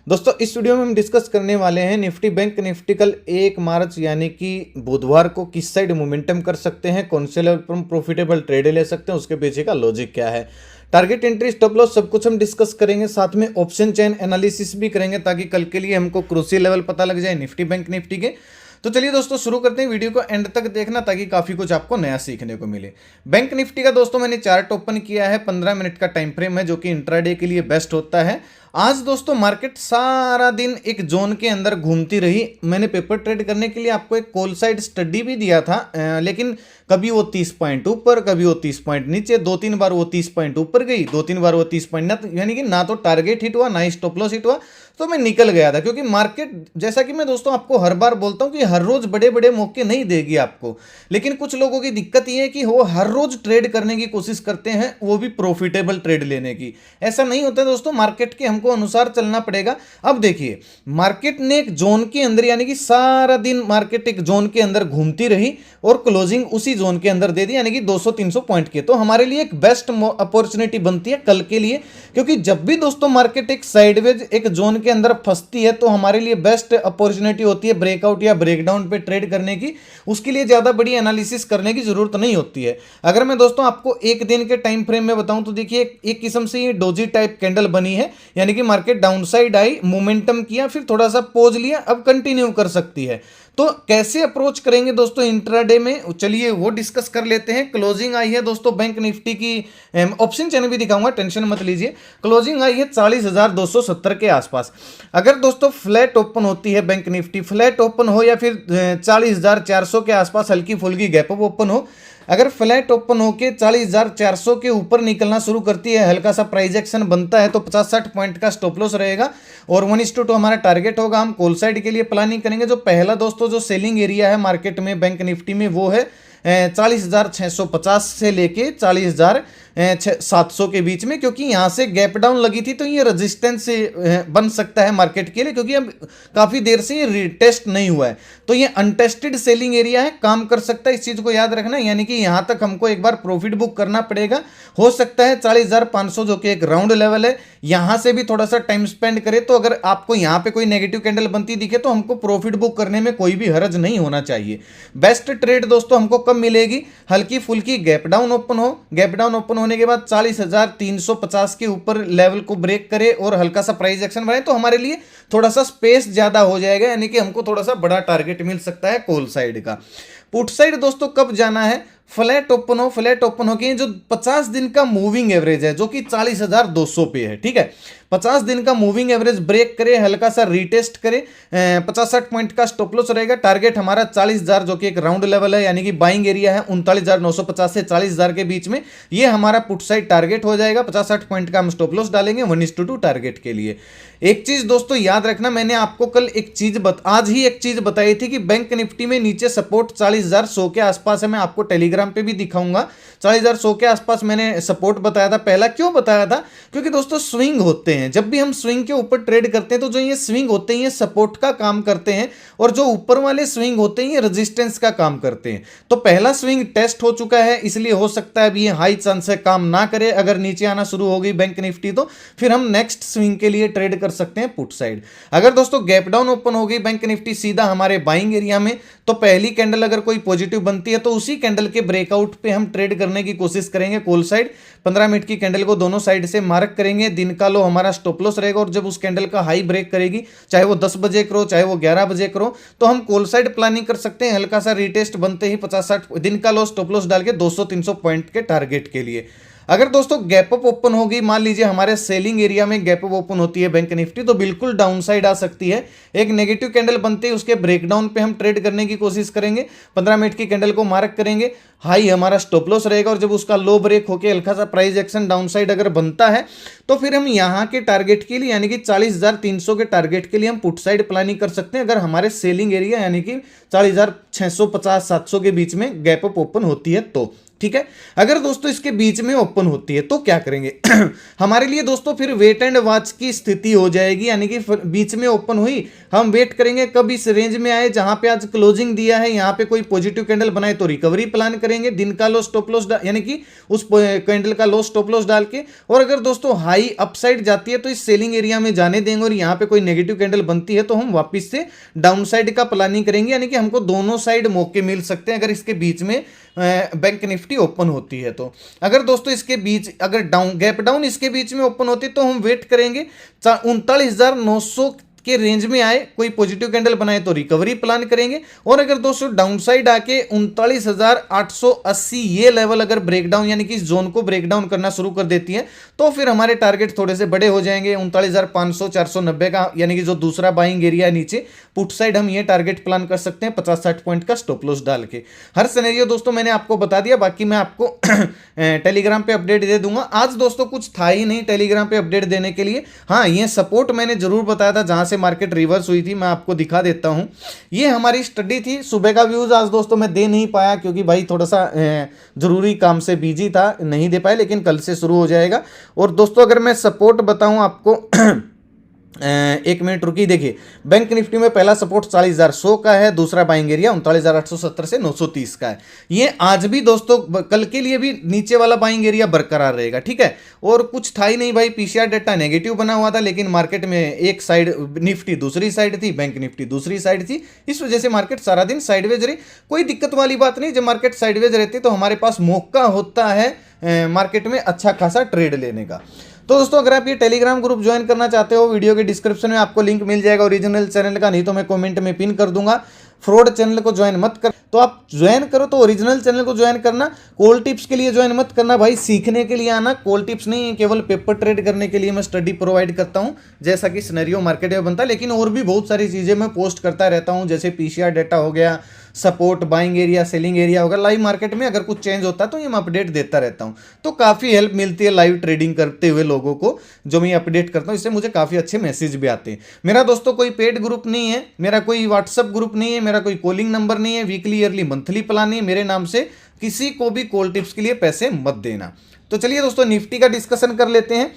दोस्तों इस वीडियो में हम डिस्कस करने वाले हैं निफ्टी बैंक निफ्टी कल 1 मार्च यानी कि बुधवार को किस साइड मोमेंटम कर सकते हैं, कौन से लेवल पर हम प्रॉफिटेबल ट्रेड ले सकते हैं, उसके पीछे का लॉजिक क्या है, टारगेट एंट्री स्टॉप लॉस सब कुछ हम डिस्कस करेंगे। साथ में ऑप्शन चेन एनालिसिस भी करेंगे ताकि कल के लिए हमको क्रूशियल लेवल पता लग जाए निफ्टी बैंक निफ्टी के। तो चलिए दोस्तों शुरू करते हैं, वीडियो को एंड तक देखना ताकि काफी कुछ आपको नया सीखने को मिले। बैंक निफ्टी का दोस्तों मैंने चार्ट ओपन किया है, 15 मिनट का टाइम फ्रेम है जो कि इंट्राडे के लिए बेस्ट होता है। आज दोस्तों मार्केट सारा दिन एक जोन के अंदर घूमती रही। मैंने पेपर ट्रेड करने के लिए आपको एक कॉल साइड स्टडी भी दिया था, लेकिन कभी वो 30 पॉइंट ऊपर, कभी वो 30 पॉइंट नीचे, 2-3 बार वो 30 पॉइंट ऊपर गई, 2-3 बार वो 30 पॉइंट यानी कि ना तो टारगेट हिट हुआ ना ही स्टॉप लॉस हिट हुआ, तो मैं निकल गया था। क्योंकि मार्केट जैसा कि मैं दोस्तों आपको हर बार बोलता हूं कि हर रोज बड़े बड़े मौके नहीं देगी आपको, लेकिन कुछ लोगों की दिक्कत ये है कि वो हर रोज ट्रेड करने की कोशिश करते हैं, वो भी प्रॉफिटेबल ट्रेड लेने की। ऐसा नहीं होता दोस्तों, मार्केट के हमको अनुसार चलना पड़ेगा। अब देखिए मार्केट ने एक जोन के अंदर यानी कि सारा दिन मार्केट एक जोन के अंदर घूमती रही और क्लोजिंग उसी जोन के अंदर दे दी यानी कि 200-300 पॉइंट के। तो हमारे लिए एक बेस्ट अपॉर्चुनिटी बनती है कल के लिए, क्योंकि जब भी दोस्तों मार्केट एक साइडवेज एक जोन के अंदर फंसती है तो हमारे लिए बेस्ट अपॉर्चुनिटी होती है ब्रेकआउट या ब्रेकडाउन पे ट्रेड करने की। उसके लिए ज्यादा बड़ी एनालिसिस करने की जरूरत नहीं होती है। अगर मैं दोस्तों आपको एक दिन के टाइम फ्रेम में बताऊं तो देखिए एक किस्म से ये डोजी टाइप कैंडल बनी है, यानी कि मार्केट डाउनसाइड आई, मोमेंटम किया, फिर थोड़ा सा पॉज लिया, अब कंटिन्यू कर सकती है। तो कैसे अप्रोच करेंगे दोस्तों इंट्राडे में, चलिए वो डिस्कस कर लेते हैं। क्लोजिंग आई है दोस्तों बैंक निफ्टी की, ऑप्शन चैनल भी दिखाऊंगा, टेंशन मत लीजिए। क्लोजिंग आई है 40,270 के आसपास। अगर दोस्तों फ्लैट ओपन होती है बैंक निफ्टी, फ्लैट ओपन हो या फिर 40,400 के आसपास हल्की फुल्की गैप अप ओपन हो, अगर फ्लैट ओपन होके 40,400 के ऊपर निकलना शुरू करती है, हल्का सा प्राइस एक्शन बनता है, तो 50-60 पॉइंट का स्टॉप लॉस रहेगा और 1:2 हमारा टारगेट होगा। हम कॉल साइड के लिए प्लानिंग करेंगे। जो पहला दोस्तों जो सेलिंग एरिया है मार्केट में बैंक निफ्टी में वो है 40,650 से लेके 40,700 के बीच में, क्योंकि यहां से गैप डाउन लगी थी तो ये रेजिस्टेंस बन सकता है मार्केट के लिए, क्योंकि अब काफी देर से ये रिटेस्ट नहीं हुआ है। तो ये अनटेस्टेड सेलिंग एरिया है, काम कर सकता है, इस चीज को याद रखना। यानी कि यहां तक हमको एक बार प्रॉफिट बुक करना पड़ेगा। हो सकता है 40,500 जो कि एक राउंड लेवल है, यहां से भी थोड़ा सा टाइम स्पेंड करे। तो अगर आपको यहां पे कोई नेगेटिव कैंडल बनती दिखे तो हमको प्रॉफिट बुक करने में कोई भी हर्ज नहीं होना चाहिए। बेस्ट ट्रेड दोस्तों हमको कब मिलेगी, हल्की फुल्की गैप डाउन ओपन हो, गैप डाउन ओपन होने के बाद 40,350 के ऊपर लेवल को ब्रेक करे और हल्का सा प्राइस एक्शन बनाए, तो हमारे लिए थोड़ा सा स्पेस ज्यादा हो जाएगा, यानी कि हमको थोड़ा सा बड़ा टारगेट मिल सकता है कॉल साइड का। पुट साइड दोस्तों कब जाना है, फ्लैट ओपन हो, फ्लैट ओपन हो के जो 50 दिन का मूविंग एवरेज है जो कि 40,200 पे है, ठीक है, 50 दिन का मूविंग एवरेज ब्रेक करे, हल्का सा रीटेस्ट करे, 50-60 पॉइंट का स्टॉप लॉस रहेगा। टारगेट हमारा 40,000 जो कि एक राउंड लेवल है, यानी कि बाइंग एरिया है 39,950 से 40,000 के बीच में, ये हमारा पुट साइड टारगेट हो जाएगा। 50-60 पॉइंट का हम स्टॉप लॉस डालेंगे 1:2 टारगेट के लिए। एक चीज दोस्तों याद रखना, मैंने आपको कल एक चीज आज ही एक चीज बताई थी कि बैंक निफ्टी में नीचे सपोर्ट 40,100 के आसपास है। मैं आपको टेलीग्राम पे भी दिखाऊंगा, 40,100 के आसपास मैंने सपोर्ट बताया था। पहला क्यों बताया था, क्योंकि दोस्तों स्विंग होते हैं, जब भी हम स्विंग के ऊपर ट्रेड करते हैं तो जो ये स्विंग होते हैं ये सपोर्ट का काम करते हैं, और जो ऊपर वाले स्विंग होते हैं ये रेजिस्टेंस का काम करते हैं। तो पहला स्विंग टेस्ट हो चुका है, इसलिए हो सकता है अभी ये हाई चांस है काम ना करे। अगर नीचे आना शुरू हो गई बैंक निफ्टी तो फिर हम नेक्स्ट स्विंग के लिए ट्रेड कर सकते हैं पुट साइड। अगर दोस्तों गैप डाउन ओपन हो गई बैंक निफ्टी सीधा हमारे बाइंग एरिया में, तो पहली कैंडल अगर कोई पॉजिटिव बनती है तो उसी कैंडल के ब्रेकआउट पे हम ट्रेड करने की कोशिश करेंगे कॉल साइड। 15 मिनट की कैंडल को दोनों साइड से मार्क करेंगे, दिन का लो हमारा स्टॉप लॉस रहेगा, और जब उस कैंडल का हाई ब्रेक करेगी, चाहे वो 10 बजे करो चाहे वो 11 बजे करो, तो हम कॉल साइड प्लानिंग कर सकते हैं। हल्का सा रिटेस्ट बनते ही 50-60 दिन का लो स्टॉप लॉस डाल के 200-300 पॉइंट के टारगेट के लिए। अगर दोस्तों गैप अप ओपन होगी, मान लीजिए हमारे सेलिंग एरिया में गैप अप ओपन होती है बैंक निफ्टी, तो बिल्कुल डाउन साइड आ सकती है। एक नेगेटिव कैंडल बनते ही उसके ब्रेकडाउन पे हम ट्रेड करने की कोशिश करेंगे। 15 मिनट की कैंडल को मार्क करेंगे, हाई हमारा स्टॉप लॉस रहेगा, और जब उसका लो ब्रेक होकर हल्का सा प्राइस एक्शन डाउन साइड अगर बनता है तो फिर हम यहाँ के टारगेट के लिए यानी कि 40,300 के टारगेट के लिए हम पुट साइड प्लानिंग कर सकते हैं। अगर हमारे सेलिंग एरिया यानी कि 40,650-700 के बीच में गैप अप ओपन होती है तो, ठीक है। अगर दोस्तों इसके बीच में ओपन होती है तो क्या करेंगे हमारे लिए दोस्तों फिर वेट एंड वॉच की स्थिति हो जाएगी, यानी कि बीच में ओपन हुई, हम वेट करेंगे कब इस रेंज में आए जहां पे आज क्लोजिंग दिया है, यहां पे कोई पॉजिटिव कैंडल बनाए तो रिकवरी प्लान करेंगे, दिन का लो स्टॉप लॉस यानी कि उस कैंडल का लो स्टॉप लॉस डाल के। और अगर दोस्तों हाई हाई अपसाइड जाती है तो इस सेलिंग एरिया में जाने देंगे, और यहाँ पे कोई नेगेटिव कैंडल बनती है तो हम वापस से डाउन साइड का प्लानिंग करेंगे, यानी कि हमको दोनों साइड मौके मिल सकते हैं अगर इसके बीच में बैंक निफ्टी ओपन होती है। तो अगर दोस्तों इसके बीच अगर डाउन गैप डाउन इसके बीच में ओपन होती है तो हम वेट करेंगे 39,900 के रेंज में आए, कोई पॉजिटिव कैंडल बनाए तो रिकवरी प्लान करेंगे। और अगर दोस्तों डाउनसाइड आके 39,880 ये लेवल अगर ब्रेकडाउन यानी कि इस जोन को ब्रेकडाउन करना शुरू कर देती है तो फिर हमारे टारगेट थोड़े से बड़े हो जाएंगे। 39,500 490 का यानी कि जो दूसरा बाइंग एरिया है नीचे पुट साइड, हम ये टारगेट प्लान कर सकते हैं 50-60 पॉइंट का स्टॉप लॉस डाल के। हर सिनेरियो दोस्तों मैंने आपको बता दिया, बाकी मैं आपको टेलीग्राम पे अपडेट दे दूंगा। आज दोस्तों कुछ था ही नहीं टेलीग्राम पे अपडेट देने के लिए। हाँ, ये सपोर्ट मैंने जरूर बताया था जहां से मार्केट रिवर्स हुई थी, मैं आपको दिखा देता हूं। ये हमारी स्टडी थी, सुबह का व्यूज आज दोस्तों मैं दे नहीं पाया क्योंकि भाई थोड़ा सा जरूरी काम से बिजी था, नहीं दे पाया, लेकिन कल से शुरू हो जाएगा। और दोस्तों अगर मैं सपोर्ट बताऊं आपको एक मिनट रुकी, देखिए बैंक निफ्टी में पहला सपोर्ट 40,100 का है, दूसरा बाइंग एरिया 39,870 से 930 का है। ये आज भी दोस्तों कल के लिए भी नीचे वाला बाइंग एरिया बरकरार रहेगा, ठीक है। और कुछ था ही नहीं भाई, पीसीआर डेटा नेगेटिव बना हुआ था, लेकिन मार्केट में एक साइड निफ्टी दूसरी साइड थी, बैंक निफ्टी दूसरी साइड थी, इस वजह से मार्केट सारा दिन साइडवेज रही। कोई दिक्कत वाली बात नहीं, जब मार्केट साइडवेज रहती तो हमारे पास मौका होता है मार्केट में अच्छा खासा ट्रेड लेने का। तो दोस्तों अगर आप ये टेलीग्राम ग्रुप ज्वाइन करना चाहते हो, वीडियो के डिस्क्रिप्शन में आपको लिंक मिल जाएगा ओरिजिनल चैनल का, नहीं तो मैं कमेंट में पिन कर दूंगा। फ्रॉड चैनल को ज्वाइन मत कर, तो आप ज्वाइन करो तो ओरिजिनल चैनल को ज्वाइन करना। कॉल टिप्स के लिए ज्वाइन मत करना भाई, सीखने के लिए आना। कॉल टिप्स नहीं, केवल पेपर ट्रेड करने के लिए मैं स्टडी प्रोवाइड करता हूं, जैसा कि सिनेरियो मार्केट में बनता है, लेकिन और भी बहुत सारी चीजें मैं पोस्ट करता रहता हूं, जैसे पीसीआर डेटा हो गया, support, buying area, selling area होगा। लाइव मार्केट में अगर कुछ चेंज होता है तो ये मैं अपडेट देता रहता हूं, तो काफ़ी हेल्प मिलती है लाइव ट्रेडिंग करते हुए लोगों को, जो मैं अपडेट करता हूं, इससे मुझे काफ़ी अच्छे मैसेज भी आते हैं। मेरा दोस्तों कोई पेड ग्रुप नहीं है, मेरा कोई व्हाट्सअप ग्रुप नहीं है, मेरा कोई कॉलिंग नंबर नहीं है, वीकली ईयरली मंथली प्लान नहीं है, मेरे नाम से किसी को भी कॉल टिप्स के लिए पैसे मत देना। तो चलिए दोस्तों निफ्टी का डिस्कशन कर लेते हैं।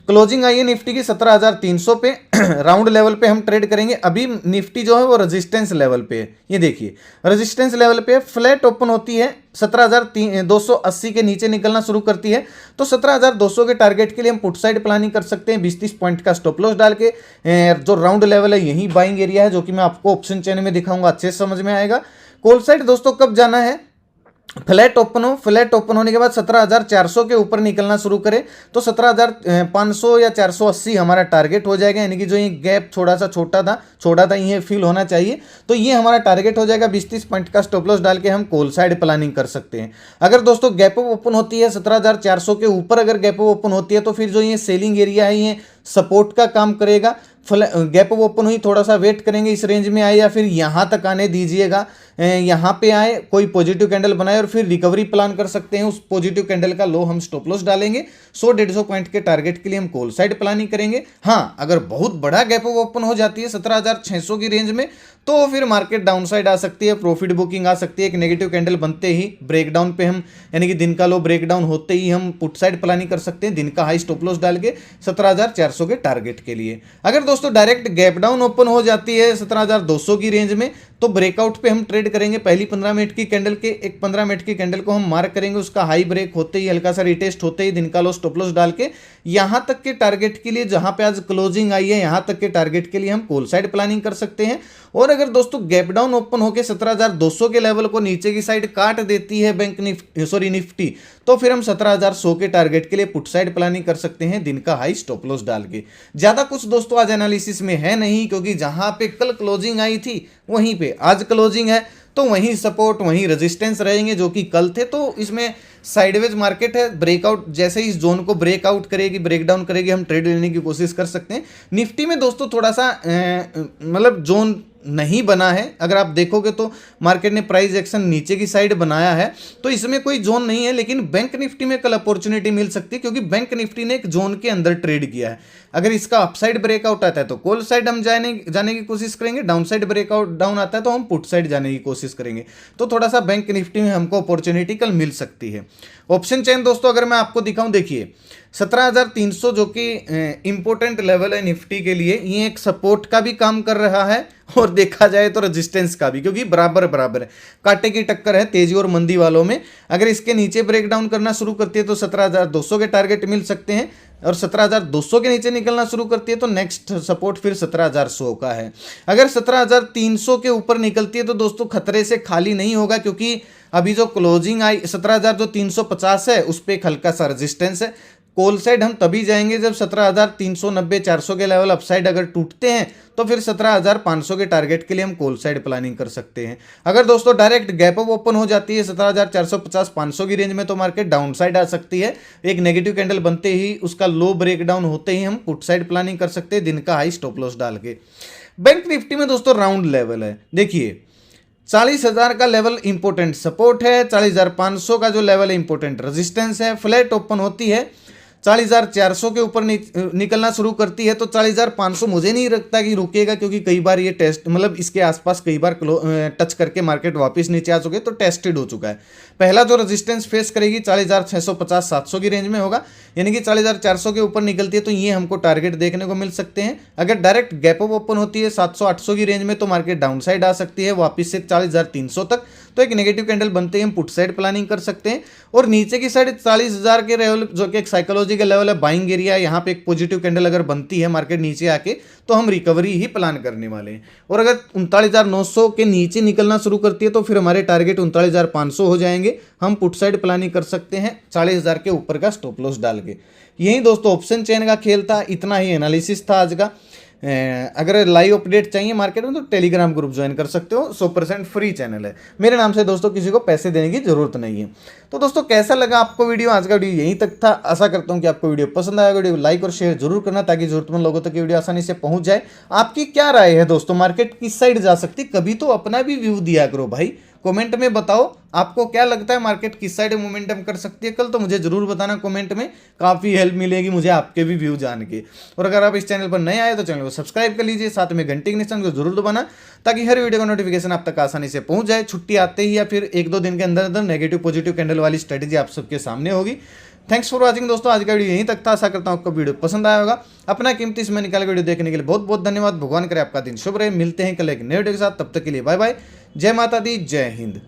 क्लोजिंग आई है निफ्टी की 17,300 पे, राउंड लेवल पे हम ट्रेड करेंगे। अभी निफ्टी जो है वो रेजिस्टेंस लेवल पे है, ये देखिए रेजिस्टेंस लेवल पे फ्लैट ओपन होती है 17,280 के नीचे निकलना शुरू करती है, तो 17,200 के टारगेट के लिए हम पुट साइड प्लानिंग कर सकते हैं 20-30 पॉइंट का स्टॉप लॉस डाल के। जो राउंड लेवल है यही बाइंग एरिया है, जो कि मैं आपको ऑप्शन चेन में दिखाऊंगा, अच्छे से समझ में आएगा। कॉल साइड दोस्तों कब जाना है, फ्लैट ओपन हो, फ्लैट ओपन होने के बाद 17,400 के ऊपर निकलना शुरू करे तो 17,500 या 480 हमारा टारगेट हो जाएगा, यानी कि जो ये गैप थोड़ा सा छोटा था ये फील होना चाहिए, तो ये हमारा टारगेट हो जाएगा। 20-30 पॉइंट का स्टॉप लॉस डाल के हम कॉल साइड प्लानिंग कर सकते हैं। अगर दोस्तों गैप अप ओपन होती है 17,400 के ऊपर, अगर गैप अप ओपन होती है तो फिर जो ये सेलिंग एरिया है ये सपोर्ट का काम करेगा। गैप अप ओपन हुई, थोड़ा सा वेट करेंगे इस रेंज में आए या फिर यहाँ तक आने दीजिएगा, यहाँ पे आए कोई पॉजिटिव कैंडल बनाए और फिर रिकवरी प्लान कर सकते हैं। उस पॉजिटिव कैंडल का लो हम स्टॉप लॉस डालेंगे, 100-150 पॉइंट के टारगेट के लिए हम कॉल साइड प्लानिंग करेंगे। हाँ, अगर बहुत बड़ा गैप अप ओपन हो जाती है 17,600 की रेंज में तो फिर मार्केट डाउन साइड आ सकती है, प्रॉफिट बुकिंग आ सकती है। एक नेगेटिव कैंडल बनते ही ब्रेकडाउन पे हम, यानी कि दिन का लो ब्रेकडाउन होते ही हम पुट साइड प्लानिंग कर सकते हैं दिन का हाई स्टॉप लॉस डाल के 17,400 के टारगेट के लिए। अगर दोस्तों डायरेक्ट गैप डाउन ओपन हो जाती है 17,200 की रेंज में तो ब्रेकआउट पे हम ट्रेड करेंगे। पहली 15 मिनट की कैंडल के, एक 15 मिनट की कैंडल को हम मार्क करेंगे, उसका हाई ब्रेक होते ही, हल्का सा रिटेस्ट होते ही दिन का लो स्टॉप लॉस डाल के यहां तक के टारगेट के लिए, जहां पे आज क्लोजिंग आई है यहां तक के टारगेट के लिए हम कॉल साइड प्लानिंग कर सकते हैं। और अगर दोस्तों गैप डाउन ओपन होकर 17,200 के लेवल को नीचे की साइड काट देती है बैंक निफ्टी, तो फिर हम 17,100 के टारगेट के लिए पुट साइड प्लानिंग कर सकते हैं दिन का हाई स्टॉप लॉस डाल के। ज्यादा कुछ दोस्तों आज एनालिसिस में है नहीं, क्योंकि जहां पे कल क्लोजिंग आई थी वहीं पे आज क्लोजिंग है, तो वहीं सपोर्ट वहीं रेजिस्टेंस रहेंगे जो कि कल थे। तो इसमें साइडवेज मार्केट है, ब्रेकआउट जैसे ही इस जोन को ब्रेकआउट करेगी, ब्रेकडाउन करेगी, हम ट्रेड लेने की कोशिश कर सकते हैं। निफ्टी में दोस्तों थोड़ा सा मतलब जोन नहीं बना है, अगर आप देखोगे तो मार्केट ने प्राइस एक्शन नीचे की साइड बनाया है, तो इसमें कोई जोन नहीं है। लेकिन बैंक निफ्टी में कल अपॉर्चुनिटी मिल सकती है, क्योंकि बैंक निफ्टी ने एक जोन के अंदर ट्रेड किया है। अगर इसका अपसाइड ब्रेकआउट आता है तो कॉल साइड हम जाने की कोशिश करेंगे, डाउन साइड ब्रेकआउट डाउन आता है तो हम पुट साइड जाने की कोशिश करेंगे। तो थोड़ा सा बैंक निफ्टी में हमको अपॉर्चुनिटी कल मिल सकती है। ऑप्शन चेन दोस्तों अगर मैं आपको दिखाऊं, देखिए 17,300 जो कि इंपॉर्टेंट लेवल है निफ्टी के लिए, ये एक सपोर्ट का भी काम कर रहा है और देखा जाए तो रेजिस्टेंस का भी, क्योंकि बराबर बराबर है, कांटे की टक्कर है तेजी और मंदी वालों में। अगर इसके नीचे ब्रेक डाउन करना शुरू करती है तो 17,200 के टारगेट मिल सकते हैं, और 17,200 के नीचे निकलना शुरू करती है तो नेक्स्ट सपोर्ट फिर 17,100 का है। अगर 17,300 के ऊपर निकलती है तो दोस्तों खतरे से खाली नहीं होगा, क्योंकि अभी जो क्लोजिंग आई 17,350 है उस पर एक हल्का सा रेजिस्टेंस है। कॉल साइड हम तभी जाएंगे जब 17,390 400 के लेवल अपसाइड अगर टूटते हैं तो फिर 17,500 के टारगेट के लिए हम कॉल साइड प्लानिंग कर सकते हैं। अगर दोस्तों डायरेक्ट गैप अप ओपन हो जाती है 17,450 500 की रेंज में तो मार्केट डाउन साइड आ सकती है। एक नेगेटिव कैंडल बनते ही उसका लो ब्रेक डाउन होते ही हम पुट साइड प्लानिंग कर सकते हैं दिन का हाई स्टॉप लॉस डाल के। बैंक निफ्टी में दोस्तों राउंड लेवल है, देखिए 40,000 का लेवल इंपॉर्टेंट सपोर्ट है, 40,500 का जो लेवल है इंपॉर्टेंट रेजिस्टेंस है। फ्लैट ओपन होती है 40,400 के ऊपर निकलना शुरू करती है तो 40,500 मुझे नहीं लगता कि रुकेगा, क्योंकि कई बार ये टेस्ट मतलब इसके आसपास कई बार टच करके मार्केट वापस नीचे आ चुके तो टेस्टेड हो चुका है। पहला जो रेजिस्टेंस फेस करेगी 40,650 700 की रेंज में होगा, यानी कि 40,400 के ऊपर निकलती है तो ये हमको टारगेट देखने को मिल सकते हैं। अगर डायरेक्ट गैप अप ओपन होती है 700-800 की रेंज में तो मार्केट डाउन साइड आ सकती है वापस से 40,300 तक, तो एक नेगेटिव कैंडल बनते ही हम पुट साइड प्लानिंग कर सकते हैं। और नीचे की साइड 40,000 के लेवल जो कि एक साइकोलॉजी का लेवल है, बाइंग एरिया, यहाँ पे एक पॉजिटिव कैंडल अगर बनती है मार्केट नीचे आके तो हम रिकवरी ही प्लान करने वाले हैं। और अगर 39,900 के नीचे निकलना शुरू करती है तो फिर हमारे टारगेट 39,500 हो जाएंगे, हम पुट साइड प्लानिंग कर सकते हैं 40,000 के ऊपर का स्टॉप लॉस डाल के। यही दोस्तों ऑप्शन चेन का खेल था, इतना ही एनालिसिस था आज का। अगर लाइव अपडेट चाहिए मार्केट में तो टेलीग्राम ग्रुप ज्वाइन कर सकते हो, 100% फ्री चैनल है मेरे नाम से दोस्तों, किसी को पैसे देने की जरूरत नहीं है। तो दोस्तों कैसा लगा आपको वीडियो, आज का वीडियो यहीं तक था। आशा करता हूं कि आपको वीडियो पसंद आया। वीडियो लाइक और शेयर जरूर करना ताकि जरूरतमंद लोगों तक ये वीडियो आसानी से पहुंच जाए। आपकी क्या राय है दोस्तों, मार्केट किस साइड जा सकती, कभी तो अपना भी व्यू दिया करो भाई, कमेंट में बताओ आपको क्या लगता है मार्केट किस साइड मोमेंटम कर सकती है कल, तो मुझे जरूर बताना कमेंट में, काफ़ी हेल्प मिलेगी मुझे आपके भी व्यू जान के। और अगर आप इस चैनल पर नए आए तो चैनल को सब्सक्राइब कर लीजिए, साथ में घंटी के निशान को जरूर दबाना ताकि हर वीडियो का नोटिफिकेशन आप तक आसानी से पहुंच जाए। छुट्टी आते ही या फिर 1-2 दिन के अंदर अंदर नेगेटिव पॉजिटिव कैंडल वाली स्ट्रेटेजी आप सबके सामने होगी। थैंक्स फॉर वॉचिंग दोस्तों, आज का वीडियो यहीं तक था। आशा करता हूं आपको वीडियो पसंद आया होगा। अपना कीमती समय निकाल वीडियो देखने के लिए बहुत बहुत धन्यवाद। भगवान करे आपका दिन शुभ रहे। मिलते हैं कल एक नए वीडियो के साथ, तब तक के लिए बाय बाय। जय माता दी, जय हिंद।